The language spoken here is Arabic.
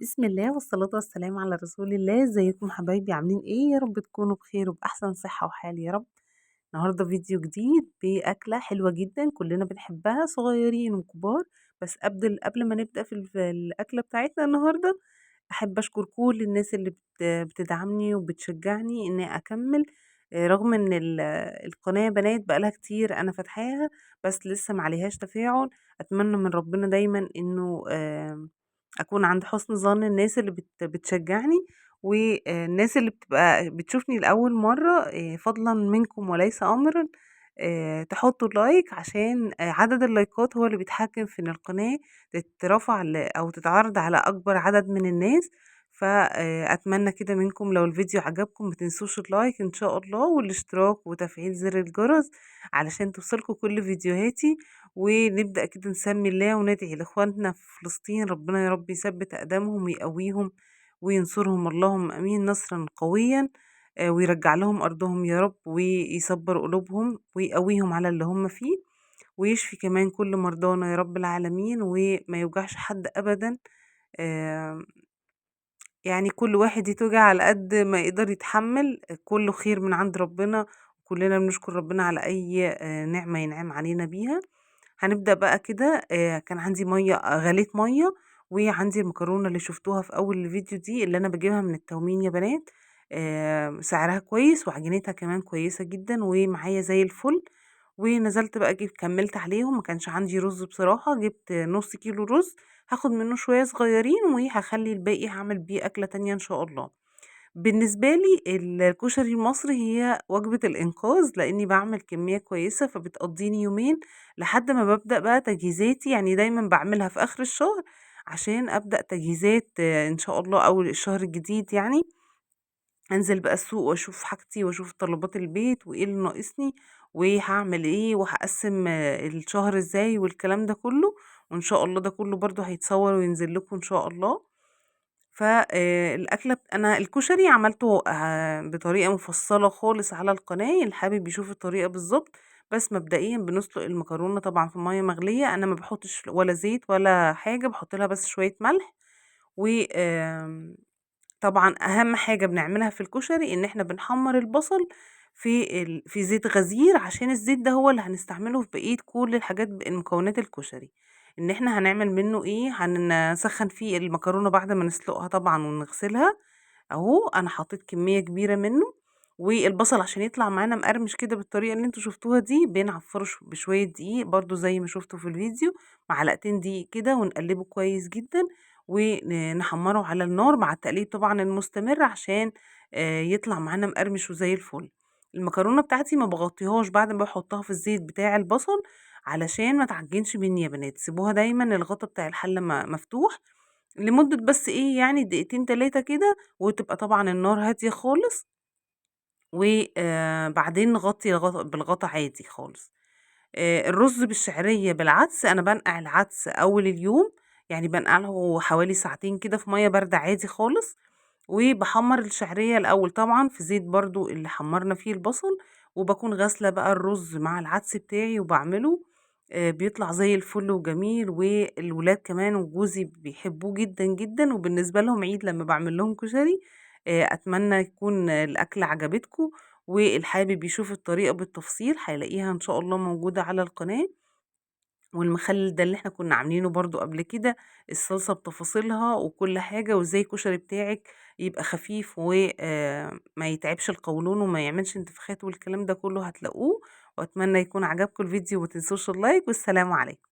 بسم الله والصلاة والسلام على رسول الله. ازيكم حبايبي؟ عاملين ايه؟ يا رب تكونوا بخير وبأحسن صحة وحال يا رب. النهاردة فيديو جديد بأكلة حلوة جدا كلنا بنحبها صغيرين وكبار. بس قبل ما نبدأ في الأكلة بتاعتنا النهاردة، أحب أشكر كل الناس اللي بتدعمني وبتشجعني إني أكمل. رغم إن القناة بنات بقالها كتير أنا فاتحاها، بس لسه معليهاش تفاعل. أتمنى من ربنا دايما إنه أكون عند حُسن ظن الناس اللي بتشجّعني، والناس اللي بتبقى بتشوفني لأول مرّة، فضلًا منكم وليس أمرًا. تحطّوا لايك عشان عدد اللايكات هو اللي بيتحكّم في إن القناة تترفع أو تتعرض على أكبر عدد من الناس. أتمنى كده منكم لو الفيديو عجبكم ما تنسوش اللايك إن شاء الله، والاشتراك وتفعيل زر الجرس علشان توصلكم كل فيديوهاتي. ونبدأ كده نسمي الله وندعي لإخواننا في فلسطين، ربنا يا رب يثبت أقدامهم ويقويهم وينصرهم اللهم آمين نصرا قويا. ويرجع لهم أرضهم يا رب، ويصبر قلوبهم ويقويهم على اللي هم فيه، ويشفي كمان كل مرضانا يا رب العالمين، وما يوجعش حد أبدا. آه، يعني كل واحد يتوجع على قد ما يقدر يتحمل، كله خير من عند ربنا. كلنا بنشكر ربنا على أي نعمة ينعم علينا بيها. هنبدأ بقى كده. كان عندي مَيّة، غليت مَيّة، وعندي المكرونة اللي شُفتوها في أول الفيديو دي اللي أنا باجيبها من التومين يا بنات. سعرها كويس وعجينتها كمان كويسة جدًا ومعايا زي الفل. ونزلت بقى كمّلت عليهم، ما كانش عندي رُز بصراحة، جِبت نُص كيلو رُز، هاخد منّه شوية صغيّرين وهاخلّي الباقي هاعمل بيه أكلة تانية إن شاء الله. بالنسبة لي الكشري المصري هي وجبة الإنقاذ، لإني باعمل كمية كويسة فبتقضّيني يومين لحد ما بابدأ بقى تجهيزاتي. يعني دايمًا باعملها في آخر الشهر عشان أبدأ تجهيزات إن شاء الله أول الشهر الجديد يعني. أنزل بقى السوق وأشوف حاجتي وأشوف طلبات البيت وإيه اللي ناقصني وهاعمل إيه وهاقسّم الشهر إزاي والكلام ده كلّه. وإن شاء الله ده كلّه برضه هيتصوّر وينزل لكم إن شاء الله. ف الأكلة أنا الكشري عملته بطريقة مفصّلة خالص على القناة، اللي حابب يشوف الطريقة بالضبط. بس مبدئيًا بنسلق المكرونة طبعًا في مَيّة مغلية، أنا ما باحطش ولا زيت ولا حاجة، باحط لها بس شوية ملح. و طبعًا أهم حاجة بنعملها في الكشري إن إحنا بنحمّر البصل في زيت غزير، عشان الزيت ده هو اللي هنستعمله في بقية كل الحاجات مكونات الكشري. إن إحنا هنعمل منه إيه، هنسخّن فيه المكرونة بعد ما نسلقها طبعًا ونغسلها. أهو أنا حطيت كمية كبيرة منه، والبصل عشان يطلع معانا مقرمش كده بالطريقة اللي أنتم شفتوها دي، بنعفّره بشوية دقيق برضه زي ما شفتوا في الفيديو، معلقتين دقيق كده ونقلّبه كويس جدًا. نحمّره على النار مع التقليب طبعًا المستمر عشان يطلع معانا مقرمش وزي الفل. المكرونة بتاعتي ما باغطّيهاش بعد ما باحطها في الزيت بتاع البصل علشان ما تعجنش مني يا بنات، سيبوها دايمًا الغطا بتاع الحلة مفتوح لمدة بس إيه يعني دقيقتين 3 كده، وتبقى طبعًا النار هادية خالص. بعدين نغطّي بالغطا عادي خالص. الرز بالشعرية بالعدس، أنا بانقع العدس أول اليوم، يعني بانقعه حوالي ساعتين كده في مَيّة باردة عادي خالص. وباحمّر الشعرية الأول طبعًا في زيت برضه اللي حمّرنا فيه البصل، وباكون غاسلة بقى الرز مع العدس بتاعي وباعمله. بيطلع زي الفل وجميل، والولاد كمان وجوزي بيحبوه جدًا، جدًا، وبالنسبة لهم عيد لمّا باعمل لهم كشري. أتمنى يكون الأكلة عجبتكم، واللي حابب يشوف الطريقة بالتفصيل هيلاقيها إن شاء الله موجودة على القناة. والمخلل ده اللي إحنا كنا عاملينه برضه قبل كده، الصلصة بتفاصيلها وكل حاجة، وإزاي الكشري بتاعِك يبقى خفيف ما يتعبش القولون وما يعملش انتفاخات والكلام ده كله هتلاقوه. وأتمنى يكون عجبكم الفيديو، وما تنسوش اللايك، والسلام عليكم.